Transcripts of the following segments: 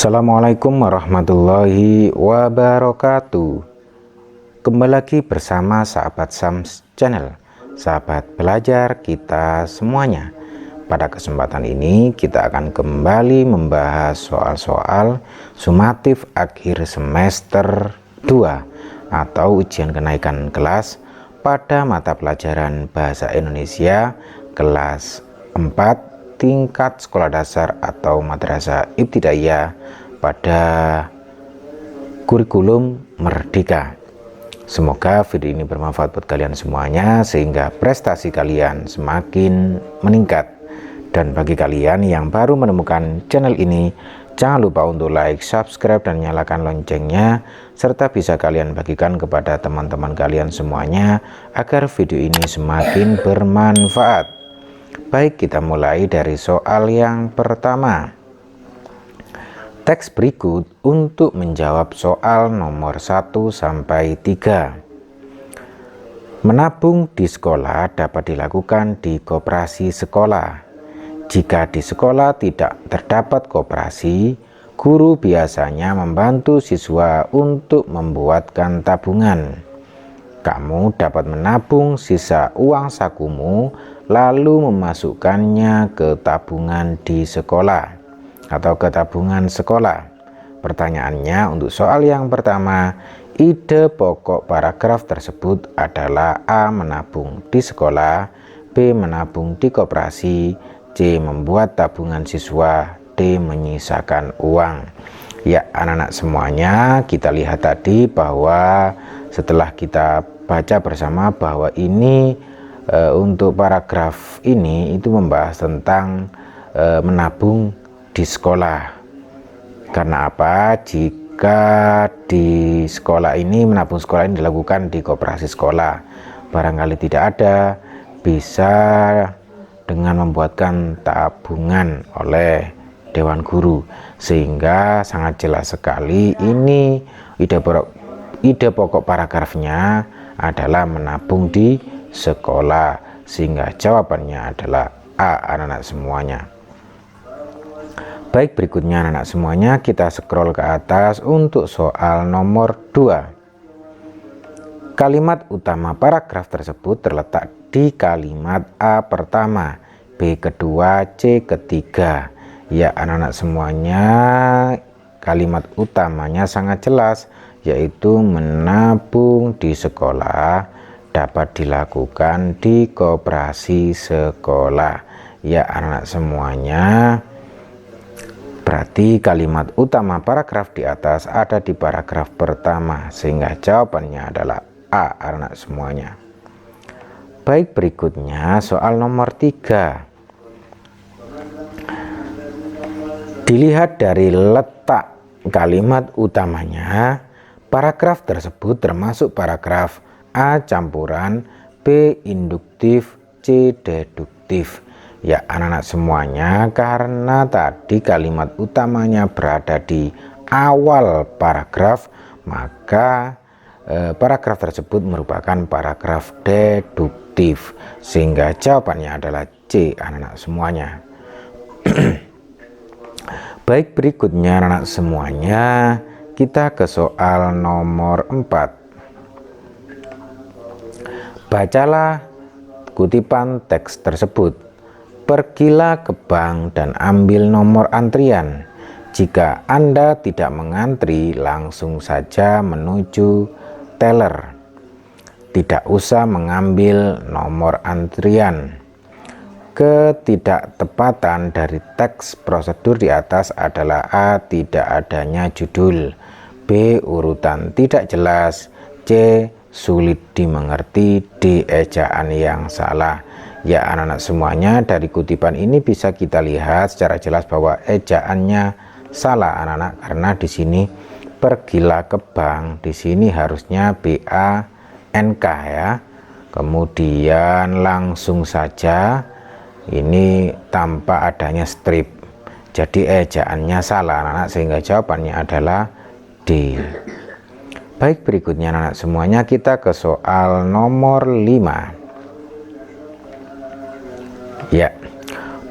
Assalamualaikum warahmatullahi wabarakatuh. Kembali lagi bersama sahabat Sams Channel, sahabat belajar kita semuanya. Pada kesempatan ini kita akan kembali membahas soal-soal sumatif akhir semester 2 atau ujian kenaikan kelas pada mata pelajaran Bahasa Indonesia kelas 4 tingkat sekolah dasar atau madrasah ibtidaiyah pada kurikulum Merdeka. Semoga video ini bermanfaat buat kalian semuanya sehingga prestasi kalian semakin meningkat. Dan bagi kalian yang baru menemukan channel ini, jangan lupa untuk like, subscribe, dan nyalakan loncengnya, serta bisa kalian bagikan kepada teman-teman kalian semuanya agar video ini semakin bermanfaat. Baik, kita mulai dari soal yang pertama. Teks berikut untuk menjawab soal nomor 1 sampai 3. Menabung di sekolah dapat dilakukan di koperasi sekolah. Jika di sekolah tidak terdapat koperasi, guru biasanya membantu siswa untuk membuatkan tabungan. Kamu dapat menabung sisa uang sakumu lalu memasukkannya ke tabungan di sekolah atau ke tabungan sekolah. Pertanyaannya untuk soal yang pertama, ide pokok paragraf tersebut adalah A. Menabung di sekolah, B. Menabung di koperasi, C. Membuat tabungan siswa, D. Menyisakan uang. Ya anak-anak semuanya, kita lihat tadi bahwa setelah kita baca bersama bahwa ini untuk paragraf ini itu membahas tentang menabung di sekolah. Karena apa? Jika di sekolah ini menabung sekolah ini dilakukan di koperasi sekolah, barangkali tidak ada, bisa dengan membuatkan tabungan oleh Dewan Guru, sehingga sangat jelas sekali ini ide pokok paragrafnya adalah menabung di sekolah, sehingga jawabannya adalah A, anak-anak semuanya. Baik, berikutnya anak-anak semuanya kita scroll ke atas untuk soal nomor 2. Kalimat utama paragraf tersebut terletak di kalimat A pertama, B kedua, C ketiga. Ya anak-anak semuanya, kalimat utamanya sangat jelas, yaitu menabung di sekolah dapat dilakukan di koperasi sekolah. Ya anak-anak semuanya, berarti kalimat utama paragraf di atas ada di paragraf pertama, sehingga jawabannya adalah A, anak-anak semuanya. Baik, berikutnya soal nomor 3. Dilihat dari letak kalimat utamanya, paragraf tersebut termasuk paragraf A campuran, B induktif, C deduktif. Ya anak-anak semuanya, karena tadi kalimat utamanya berada di awal paragraf, maka paragraf tersebut merupakan paragraf deduktif, sehingga jawabannya adalah C, anak-anak semuanya. Baik, berikutnya anak-anak semuanya, kita ke soal nomor 4. Bacalah kutipan teks tersebut. Pergilah ke bank dan ambil nomor antrian. Jika Anda tidak mengantri, langsung saja menuju teller. Tidak usah mengambil nomor antrian. Ketidaktepatan dari teks prosedur di atas adalah A. Tidak adanya judul, B. Urutan tidak jelas, C. Sulit dimengerti, D. Ejaan yang salah. Ya anak-anak semuanya, dari kutipan ini bisa kita lihat secara jelas bahwa ejaannya salah anak-anak, karena di sini pergilah ke bank, di sini harusnya BANK ya. Kemudian langsung saja ini tanpa adanya strip, jadi ejaannya salah anak-anak, sehingga jawabannya adalah D. Baik, berikutnya anak-anak semuanya kita ke soal nomor 5. Ya,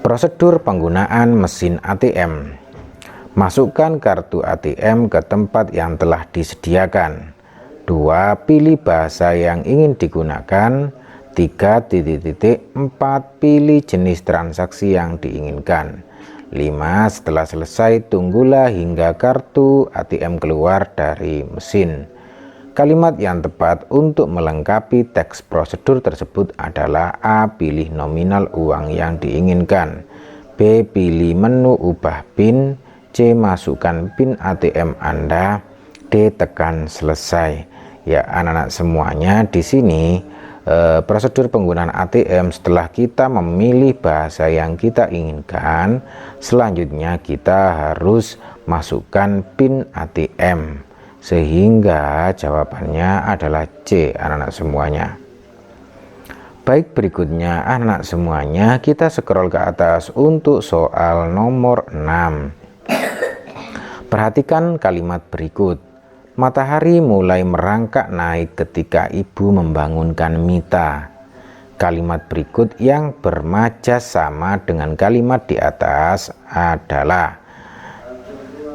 prosedur penggunaan mesin ATM. Masukkan kartu ATM ke tempat yang telah disediakan. 2. Pilih bahasa yang ingin digunakan. 3. 4. Pilih jenis transaksi yang diinginkan. 5. Setelah selesai, tunggulah hingga kartu ATM keluar dari mesin. Kalimat yang tepat untuk melengkapi teks prosedur tersebut adalah: A. Pilih nominal uang yang diinginkan. B. Pilih menu ubah PIN. C. Masukkan PIN ATM Anda. D. Tekan selesai. Ya, anak-anak semuanya, di sini prosedur penggunaan ATM setelah kita memilih bahasa yang kita inginkan, selanjutnya kita harus masukkan PIN ATM, sehingga jawabannya adalah C, anak-anak semuanya. Baik, berikutnya anak-anak semuanya, kita scroll ke atas untuk soal nomor 6. Perhatikan kalimat berikut. Matahari mulai merangkak naik ketika ibu membangunkan Mita. Kalimat berikut yang bermajas sama dengan kalimat di atas adalah: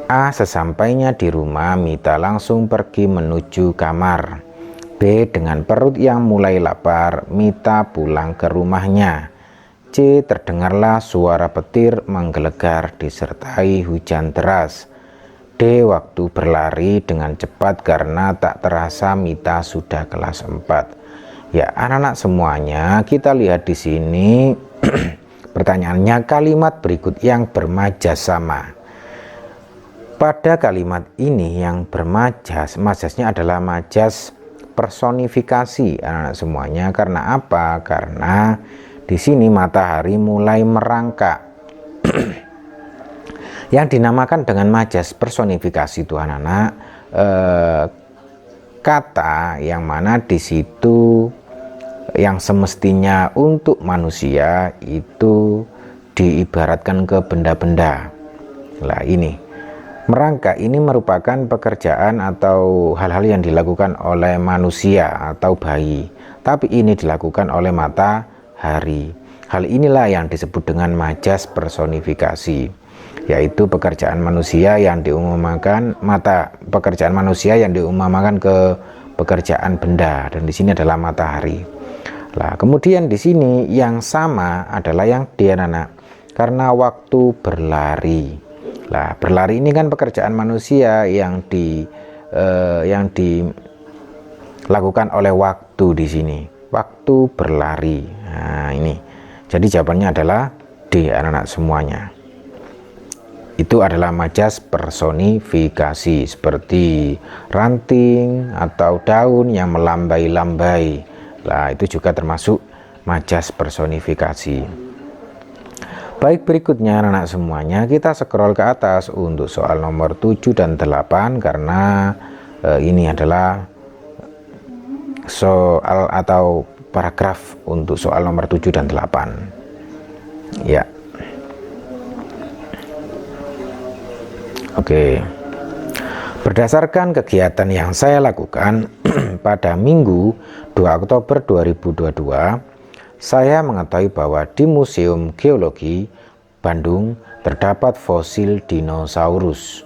A. Sesampainya di rumah, Mita langsung pergi menuju kamar. B. Dengan perut yang mulai lapar, Mita pulang ke rumahnya. C. Terdengarlah suara petir menggelegar disertai hujan deras. D. Waktu berlari dengan cepat karena tak terasa Mita sudah kelas 4. Ya, anak-anak semuanya, kita lihat di sini pertanyaannya kalimat berikut yang bermajas sama. Pada kalimat ini yang bermajas, majasnya adalah majas personifikasi, anak-anak semuanya. Karena apa? Karena di sini matahari mulai merangkak. Yang dinamakan dengan majas personifikasi itu anak-anak kata yang mana di situ yang semestinya untuk manusia itu diibaratkan ke benda-benda. Nah, ini merangkak ini merupakan pekerjaan atau hal-hal yang dilakukan oleh manusia atau bayi, tapi ini dilakukan oleh matahari. Hal inilah yang disebut dengan majas personifikasi, yaitu pekerjaan manusia yang diumpamakan ke pekerjaan benda, dan di sini adalah matahari. Nah, kemudian di sini yang sama adalah yang D, anak, karena waktu berlari. Nah, berlari ini kan pekerjaan manusia yang dilakukan oleh waktu di sini. Waktu berlari. Nah, ini. Jadi jawabannya adalah D, anak-anak semuanya. Itu adalah majas personifikasi, seperti ranting atau daun yang melambai-lambai. Nah, itu juga termasuk majas personifikasi. Baik, berikutnya anak-anak semuanya, kita scroll ke atas untuk soal nomor 7 dan 8 karena ini adalah soal atau paragraf untuk soal nomor 7 dan 8. Ya. Oke. Berdasarkan kegiatan yang saya lakukan pada Minggu 2 Oktober 2022, saya mengetahui bahwa di Museum Geologi Bandung terdapat fosil dinosaurus.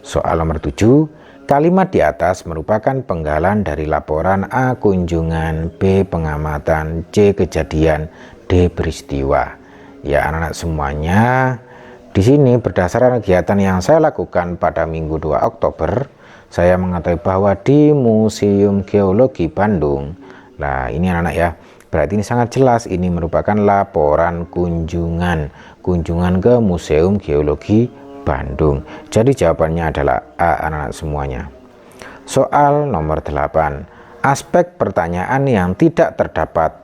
Soal nomor 7, kalimat di atas merupakan penggalan dari laporan: A. Kunjungan, B. Pengamatan, C. Kejadian, D. Peristiwa. Ya, anak-anak semuanya, di sini berdasarkan kegiatan yang saya lakukan pada Minggu 2 Oktober, saya mengetahui bahwa di Museum Geologi Bandung. Nah, ini anak-anak ya, berarti ini sangat jelas, ini merupakan laporan kunjungan ke Museum Geologi Bandung. Jadi jawabannya adalah A, anak-anak semuanya. Soal nomor 8, aspek pertanyaan yang tidak terdapat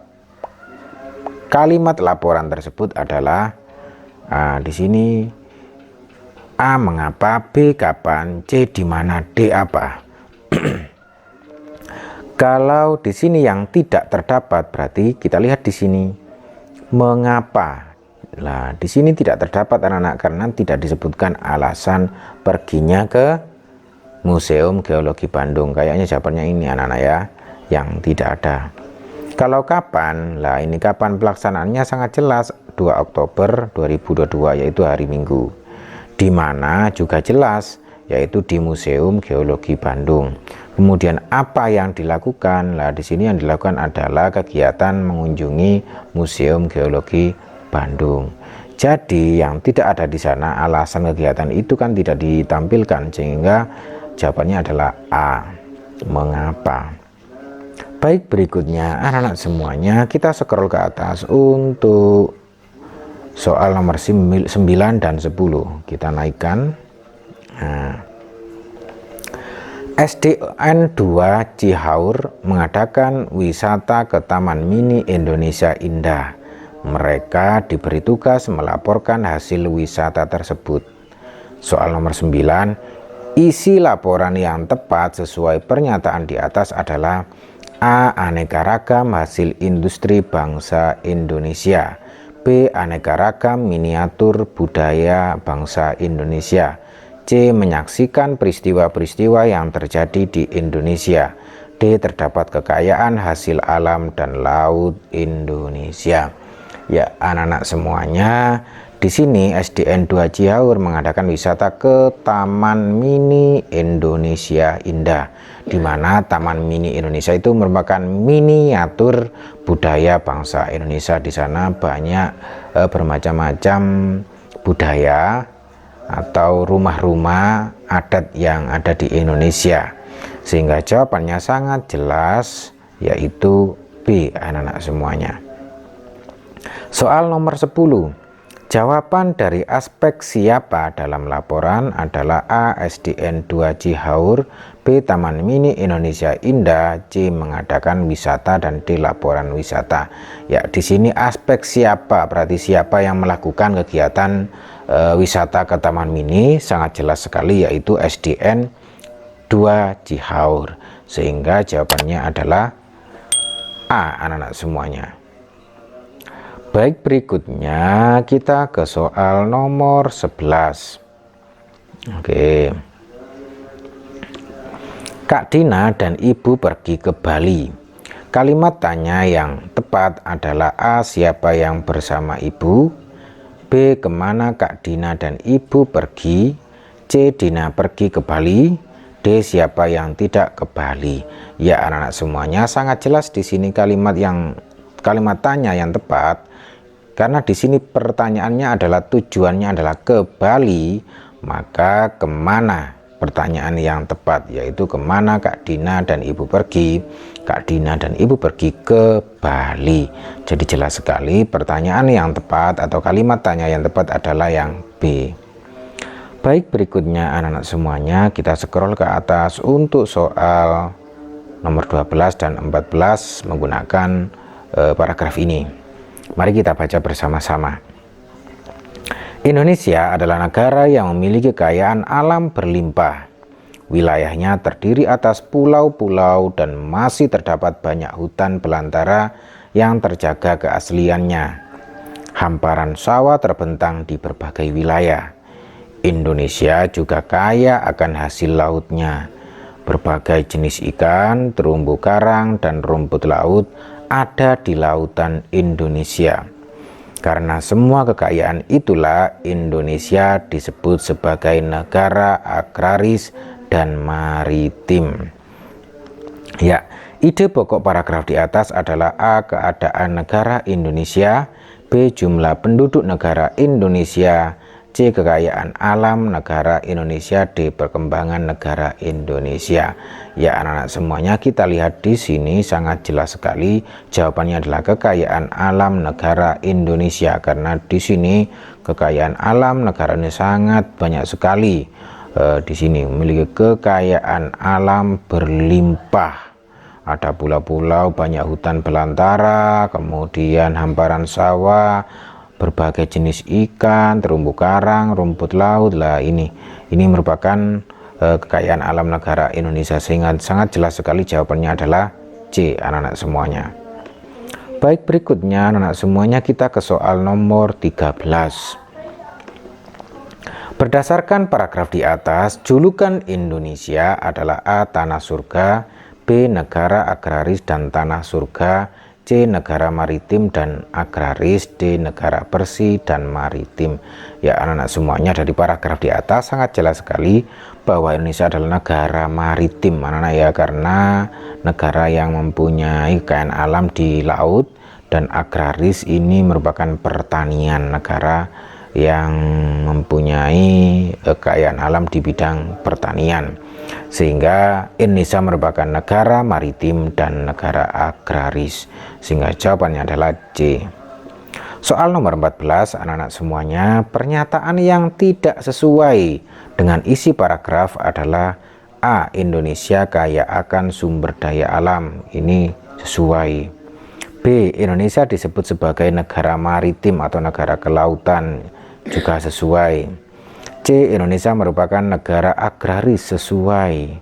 kalimat laporan tersebut adalah di sini A. Mengapa, B. Kapan, C. Di mana, D. Apa. Kalau di sini yang tidak terdapat, berarti kita lihat di sini mengapa. Nah, di sini tidak terdapat anak-anak karena tidak disebutkan alasan perginya ke Museum Geologi Bandung. Kayaknya jawabannya ini anak-anak ya, yang tidak ada. Kalau kapan, lah ini kapan pelaksanaannya sangat jelas, 2 Oktober 2022, yaitu hari Minggu. di mana juga jelas, yaitu di Museum Geologi Bandung. Kemudian apa yang dilakukan? Nah, di sini yang dilakukan adalah kegiatan mengunjungi Museum Geologi Bandung. Jadi yang tidak ada di sana alasan kegiatan itu kan tidak ditampilkan, sehingga jawabannya adalah A. Mengapa? Baik, berikutnya anak-anak semuanya kita scroll ke atas untuk soal nomor 9 dan 10 kita naikkan. Nah, SDN 2 Cihaur mengadakan wisata ke Taman Mini Indonesia Indah. Mereka diberi tugas melaporkan hasil wisata tersebut. Soal nomor 9, isi laporan yang tepat sesuai pernyataan di atas adalah A. Aneka ragam hasil industri bangsa Indonesia. B. Aneka ragam miniatur budaya bangsa Indonesia. C. Menyaksikan peristiwa-peristiwa yang terjadi di Indonesia. D. Terdapat kekayaan hasil alam dan laut Indonesia. Ya, anak-anak semuanya, di sini SDN 2 Cihaur mengadakan wisata ke Taman Mini Indonesia Indah, di mana Taman Mini Indonesia itu merupakan miniatur budaya bangsa Indonesia. Di sana banyak bermacam-macam budaya atau rumah-rumah adat yang ada di Indonesia, sehingga jawabannya sangat jelas, yaitu B, anak-anak semuanya. Soal nomor 10, jawaban dari aspek siapa dalam laporan adalah A. SDN 2 Cihaur, B. Taman Mini Indonesia Indah, C. Mengadakan wisata, dan D. Laporan wisata. Ya, di sini aspek siapa, berarti siapa yang melakukan kegiatan wisata ke Taman Mini, sangat jelas sekali, yaitu SDN 2 Cihaur, sehingga jawabannya adalah A, anak-anak semuanya. Baik, berikutnya kita ke soal nomor 11. Oke. Kak Dina dan Ibu pergi ke Bali. Kalimat tanya yang tepat adalah A. Siapa yang bersama Ibu? B. Kemana Kak Dina dan Ibu pergi? C. Dina pergi ke Bali. D. Siapa yang tidak ke Bali? Ya, anak-anak semuanya, sangat jelas di sini kalimat tanya yang tepat, karena di sini pertanyaannya adalah tujuannya adalah ke Bali, maka kemana pertanyaan yang tepat, yaitu kemana Kak Dina dan Ibu pergi. Kak Dina dan Ibu pergi ke Bali. Jadi jelas sekali pertanyaan yang tepat atau kalimat tanya yang tepat adalah yang B. Baik, berikutnya anak-anak semuanya kita scroll ke atas untuk soal nomor 12 dan 14 menggunakan paragraf ini. Mari kita baca bersama-sama. Indonesia adalah negara yang memiliki kekayaan alam berlimpah. Wilayahnya terdiri atas pulau-pulau dan masih terdapat banyak hutan belantara yang terjaga keasliannya. Hamparan sawah terbentang di berbagai wilayah. Indonesia juga kaya akan hasil lautnya. Berbagai jenis ikan, terumbu karang, dan rumput laut ada di lautan Indonesia. Karena semua kekayaan itulah Indonesia disebut sebagai negara agraris dan maritim. Ya, ide pokok paragraf di atas adalah A. Keadaan negara Indonesia, B. Jumlah penduduk negara Indonesia, C. Kekayaan alam negara Indonesia, D. Perkembangan negara Indonesia. Ya, anak-anak semuanya, kita lihat di sini sangat jelas sekali jawabannya adalah kekayaan alam negara Indonesia, karena di sini kekayaan alam negara ini sangat banyak sekali. Di sini memiliki kekayaan alam berlimpah. Ada pulau-pulau, banyak hutan belantara, kemudian hamparan sawah, berbagai jenis ikan, terumbu karang, rumput laut. Lah ini merupakan kekayaan alam negara Indonesia, sehingga sangat jelas sekali jawabannya adalah C, anak-anak semuanya. Baik, berikutnya anak-anak semuanya kita ke soal nomor 13. Berdasarkan paragraf di atas, julukan Indonesia adalah A. Tanah surga, B. Negara agraris dan tanah surga, C. Negara maritim dan agraris, D. Negara bersih dan maritim. Ya anak-anak semuanya, dari paragraf di atas sangat jelas sekali bahwa Indonesia adalah negara maritim anak-anak ya, karena negara yang mempunyai kekayaan alam di laut, dan agraris ini merupakan pertanian, negara yang mempunyai kekayaan alam di bidang pertanian, sehingga Indonesia merupakan negara maritim dan negara agraris, sehingga jawabannya adalah C. Soal nomor 14 anak-anak semuanya, pernyataan yang tidak sesuai dengan isi paragraf adalah A. Indonesia kaya akan sumber daya alam, ini sesuai. B. Indonesia disebut sebagai negara maritim atau negara kelautan, juga sesuai. C. Indonesia merupakan negara agraris, sesuai.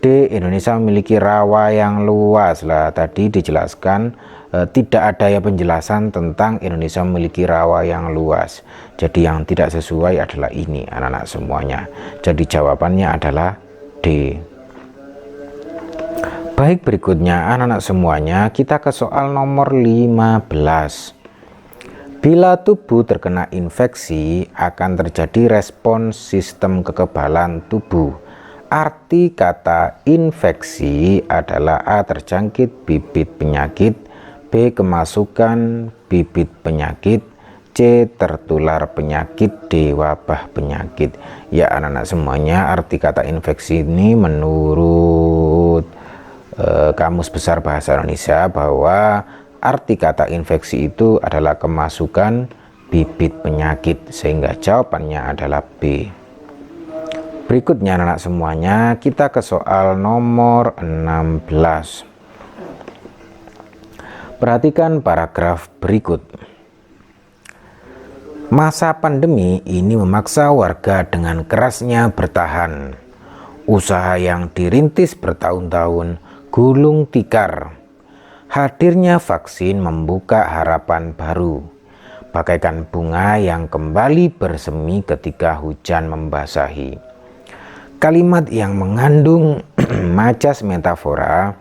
D. Indonesia memiliki rawa yang luas. Lah tadi dijelaskan tidak ada ya penjelasan tentang Indonesia memiliki rawa yang luas. Jadi yang tidak sesuai adalah ini anak-anak semuanya. Jadi jawabannya adalah D. Baik, berikutnya anak-anak semuanya, kita ke soal nomor 15. Bila tubuh terkena infeksi, akan terjadi respons sistem kekebalan tubuh. Arti kata infeksi adalah A. Terjangkit bibit penyakit, B. Kemasukan bibit penyakit, C. Tertular penyakit, D. Wabah penyakit. Ya anak-anak semuanya, arti kata infeksi ini menurut Kamus Besar Bahasa Indonesia bahwa arti kata infeksi itu adalah kemasukan bibit penyakit, sehingga jawabannya adalah B. Berikutnya anak-anak semuanya, kita ke soal nomor 16. Perhatikan paragraf berikut. Masa pandemi ini memaksa warga dengan kerasnya bertahan. Usaha yang dirintis bertahun-tahun gulung tikar. Hadirnya vaksin membuka harapan baru, bagaikan bunga yang kembali bersemi ketika hujan membasahi. Kalimat yang mengandung majas metafora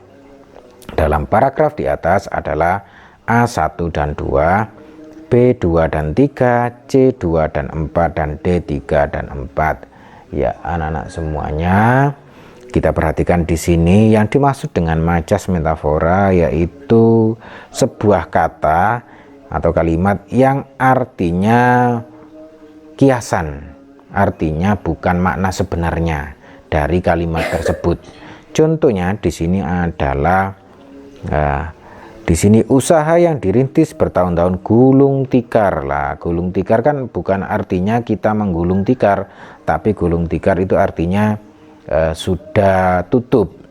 dalam paragraf di atas adalah A1 dan 2, B2 dan 3, C2 dan 4, dan D3 dan 4. Ya anak-anak semuanya, kita perhatikan di sini yang dimaksud dengan majas metafora yaitu sebuah kata atau kalimat yang artinya kiasan, artinya bukan makna sebenarnya dari kalimat tersebut. Contohnya di sini adalah di sini usaha yang dirintis bertahun-tahun gulung tikar. Lah gulung tikar kan bukan artinya kita menggulung tikar, tapi gulung tikar itu artinya sudah tutup,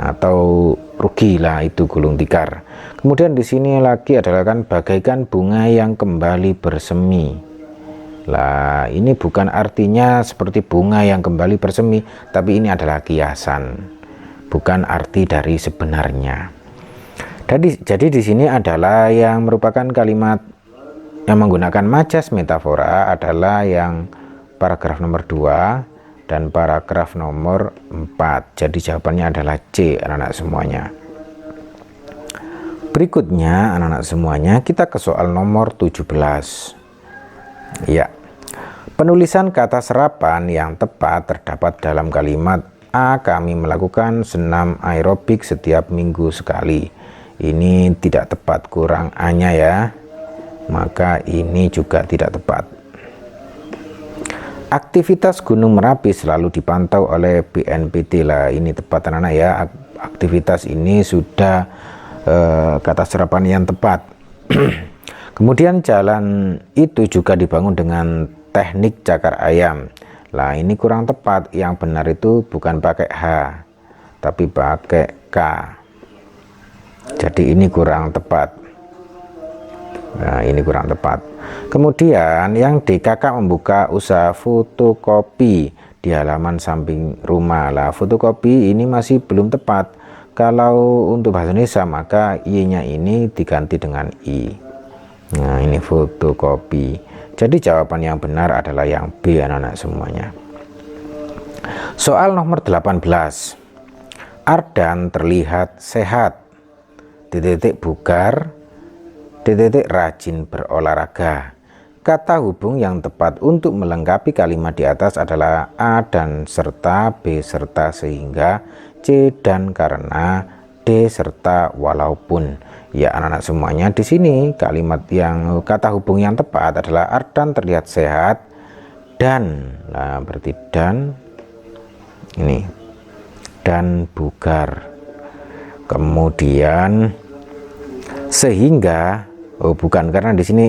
atau rugi lah, itu gulung tikar. Kemudian di sini lagi adalah kan bagaikan bunga yang kembali bersemi. Lah ini bukan artinya seperti bunga yang kembali bersemi, tapi ini adalah kiasan, bukan arti dari sebenarnya. Jadi di sini adalah yang merupakan kalimat yang menggunakan majas metafora adalah yang paragraf nomor 2 dan paragraf nomor 4. Jadi jawabannya adalah C anak-anak semuanya. Berikutnya anak-anak semuanya, kita ke soal nomor 17. Ya, penulisan kata serapan yang tepat terdapat dalam kalimat A. Kami melakukan senam aerobik setiap minggu sekali. Ini tidak tepat, kurang A-nya ya, maka ini juga tidak tepat. Aktivitas Gunung Merapi selalu dipantau oleh BNPT. Lah ini tepat anak-anak ya, aktivitas ini sudah kata serapan yang tepat. Kemudian jalan itu juga dibangun dengan teknik cakar ayam. Lah ini kurang tepat, yang benar itu bukan pakai H tapi pakai K. Jadi ini kurang tepat. Nah ini kurang tepat. Kemudian yang D, kakak membuka usaha fotokopi di halaman samping rumah. Lah fotokopi ini masih belum tepat. Kalau untuk bahasa Indonesia maka Y-nya ini diganti dengan I. Nah ini fotokopi. Jadi jawaban yang benar adalah yang B anak-anak semuanya. Soal nomor 18. Ardan terlihat sehat. bugar, rajin berolahraga. Kata hubung yang tepat untuk melengkapi kalimat di atas adalah a dan serta, b serta sehingga, c dan karena, d serta walaupun. Ya anak-anak semuanya, di sini kalimat yang kata hubung yang tepat adalah Ardan terlihat sehat dan, nah berarti dan ini, dan bugar. Kemudian sehingga, oh bukan, karena di sini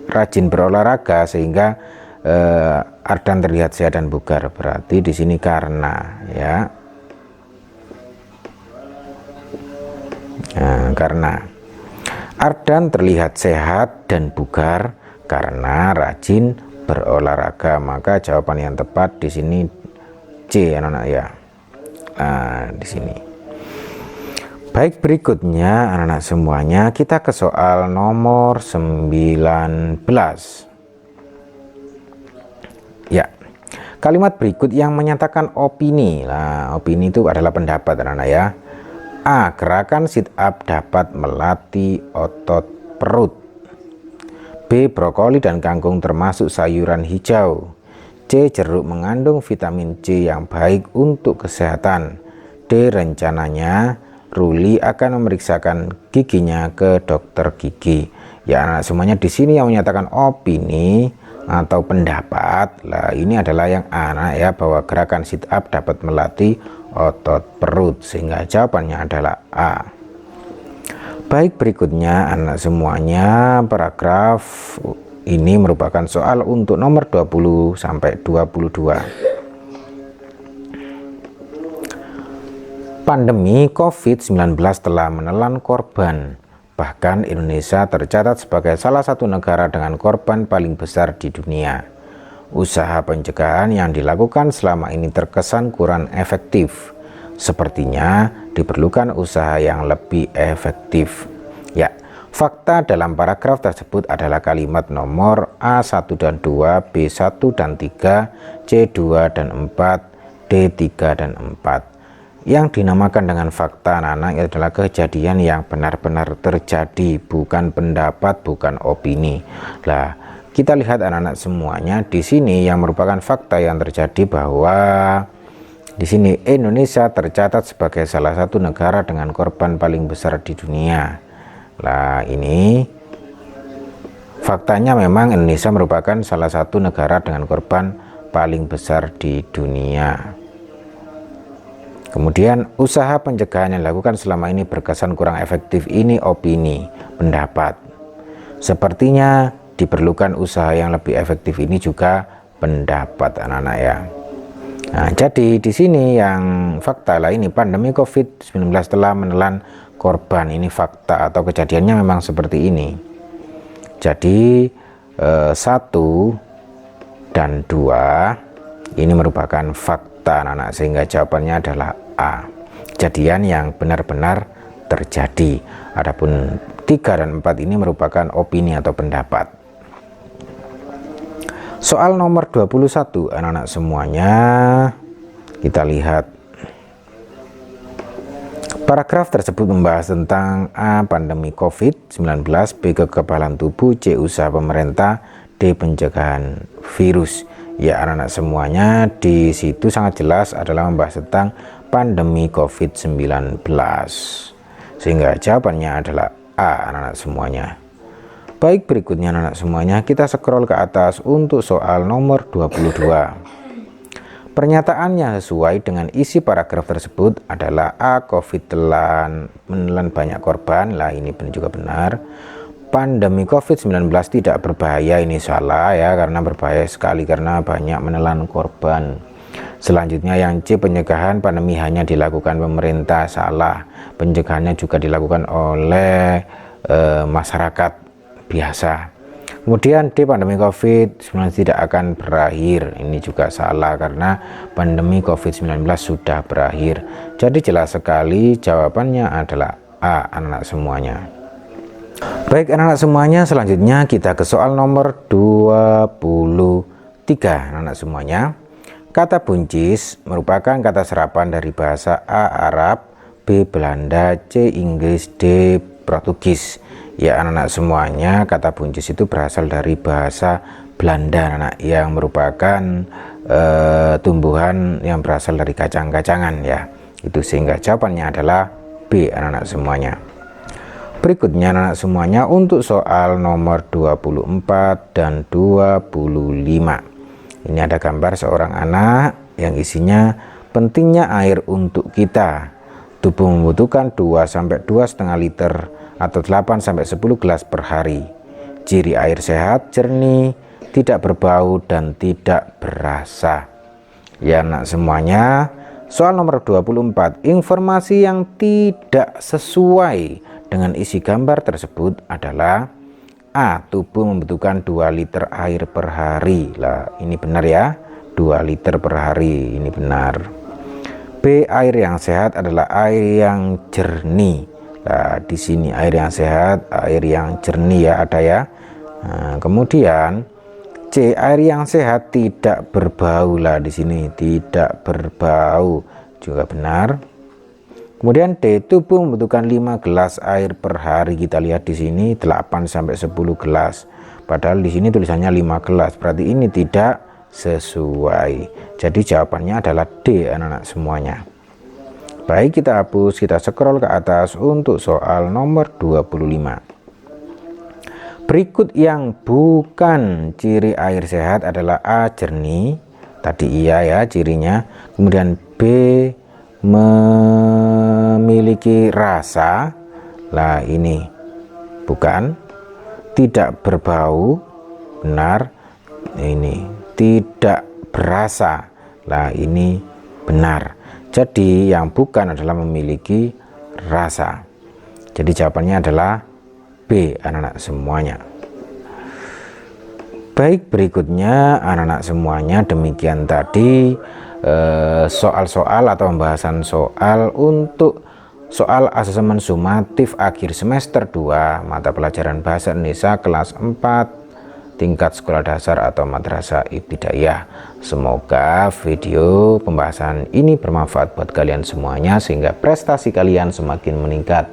rajin berolahraga sehingga Ardan terlihat sehat dan bugar, berarti di sini karena, ya. Nah, karena Ardan terlihat sehat dan bugar karena rajin berolahraga, maka jawaban yang tepat di sini C anak-anak ya. Nah, di sini. Baik, berikutnya anak-anak semuanya kita ke soal nomor 19. Ya. Kalimat berikut yang menyatakan opini. Nah, opini itu adalah pendapat anak-anak ya. A. Gerakan sit up dapat melatih otot perut. B. Brokoli dan kangkung termasuk sayuran hijau. C. Jeruk mengandung vitamin C yang baik untuk kesehatan. D. Rencananya Ruli akan memeriksakan giginya ke dokter gigi. Ya anak semuanya, di sini yang menyatakan opini atau pendapat. Lah ini adalah yang anak ya, bahwa gerakan sit up dapat melatih otot perut, sehingga jawabannya adalah A. Baik, berikutnya anak semuanya, paragraf ini merupakan soal untuk nomor 20 sampai 22. Pandemi COVID-19 telah menelan korban. Bahkan Indonesia tercatat sebagai salah satu negara dengan korban paling besar di dunia. Usaha pencegahan yang dilakukan selama ini terkesan kurang efektif. Sepertinya diperlukan usaha yang lebih efektif. Ya, fakta dalam paragraf tersebut adalah kalimat nomor A1 dan 2, B1 dan 3, C2 dan 4, D3 dan 4. Yang dinamakan dengan fakta anak-anak adalah kejadian yang benar-benar terjadi, bukan pendapat, bukan opini. Lah, kita lihat anak-anak semuanya, di sini yang merupakan fakta yang terjadi bahwa di sini Indonesia tercatat sebagai salah satu negara dengan korban paling besar di dunia. Lah, ini faktanya memang Indonesia merupakan salah satu negara dengan korban paling besar di dunia. Kemudian usaha pencegahan yang dilakukan selama ini berkesan kurang efektif, ini opini, pendapat. Sepertinya diperlukan usaha yang lebih efektif, ini juga pendapat anak-anak ya. Nah, jadi di sini yang fakta lah, ini pandemi COVID-19 telah menelan korban, ini fakta atau kejadiannya memang seperti ini. Jadi 1 dan 2 ini merupakan fakta anak-anak, sehingga jawabannya adalah A, kejadian yang benar-benar terjadi. Adapun 3 dan 4 ini merupakan opini atau pendapat. Soal nomor 21 anak-anak semuanya, kita lihat paragraf tersebut membahas tentang A. Pandemi COVID-19, B. Kekebalan tubuh, C. Usaha pemerintah, D. Pencegahan virus. Ya anak-anak semuanya, di situ sangat jelas adalah membahas tentang pandemi COVID-19, sehingga jawabannya adalah A anak-anak semuanya. Baik, berikutnya anak-anak semuanya, kita scroll ke atas untuk soal nomor 22. Pernyataan yang sesuai dengan isi paragraf tersebut adalah A. COVID telah menelan banyak korban. Lah ini juga benar. Pandemi COVID-19 tidak berbahaya, ini salah ya, karena berbahaya sekali karena banyak menelan korban. Selanjutnya yang C. Pencegahan pandemi hanya dilakukan pemerintah, salah. Pencegahannya juga dilakukan oleh masyarakat biasa. Kemudian D. Pandemi COVID-19 tidak akan berakhir, ini juga salah karena pandemi COVID-19 sudah berakhir. Jadi jelas sekali jawabannya adalah A anak-anak semuanya. Baik anak-anak semuanya, selanjutnya kita ke soal nomor 23 anak-anak semuanya. Kata buncis merupakan kata serapan dari bahasa A. Arab, B. Belanda, C. Inggris, D. Portugis. Ya anak-anak semuanya, kata buncis itu berasal dari bahasa Belanda anak, yang merupakan tumbuhan yang berasal dari kacang-kacangan ya. Itu sehingga jawabannya adalah B anak-anak semuanya. Berikutnya anak-anak semuanya untuk soal nomor 24 dan 25. Ini ada gambar seorang anak yang isinya pentingnya air untuk kita. Tubuh membutuhkan 2-2,5 liter atau 8-10 gelas per hari. Ciri air sehat, jernih, tidak berbau dan tidak berasa. Ya anak semuanya, soal nomor 24, informasi yang tidak sesuai dengan isi gambar tersebut adalah A. Tubuh membutuhkan 2 liter air per hari. Lah ini benar ya, 2 liter per hari, ini benar. B. Air yang sehat adalah air yang jernih. Nah, di sini air yang sehat, air yang jernih ya ada ya. Nah, kemudian C. Air yang sehat tidak berbau. Lah di sini tidak berbau juga benar. Kemudian D. Tubuh membutuhkan 5 gelas air per hari. Kita lihat di sini 8-10 gelas. Padahal di sini tulisannya 5 gelas. Berarti ini tidak sesuai. Jadi jawabannya adalah D anak-anak semuanya. Baik, kita hapus, kita scroll ke atas untuk soal nomor 25. Berikut yang bukan ciri air sehat adalah A. Jernih, tadi iya ya cirinya. Kemudian B. Memiliki rasa. Lah ini bukan. Tidak berbau, benar. Ini tidak berasa. Lah ini benar. Jadi yang bukan adalah memiliki rasa. Jadi jawabannya adalah B anak-anak semuanya. Baik, berikutnya anak-anak semuanya, demikian tadi soal-soal atau pembahasan soal untuk soal asesmen sumatif akhir semester 2 mata pelajaran bahasa Indonesia kelas 4 tingkat sekolah dasar atau madrasah ibtidaiyah. Semoga video pembahasan ini bermanfaat buat kalian semuanya sehingga prestasi kalian semakin meningkat.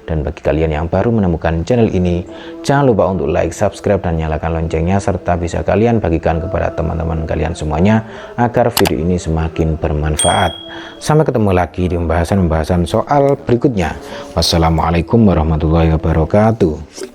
Dan bagi kalian yang baru menemukan channel ini, jangan lupa untuk like, subscribe, dan nyalakan loncengnya, serta bisa kalian bagikan kepada teman-teman kalian semuanya agar video ini semakin bermanfaat. Sampai ketemu lagi di pembahasan soal berikutnya. Wassalamualaikum warahmatullahi wabarakatuh.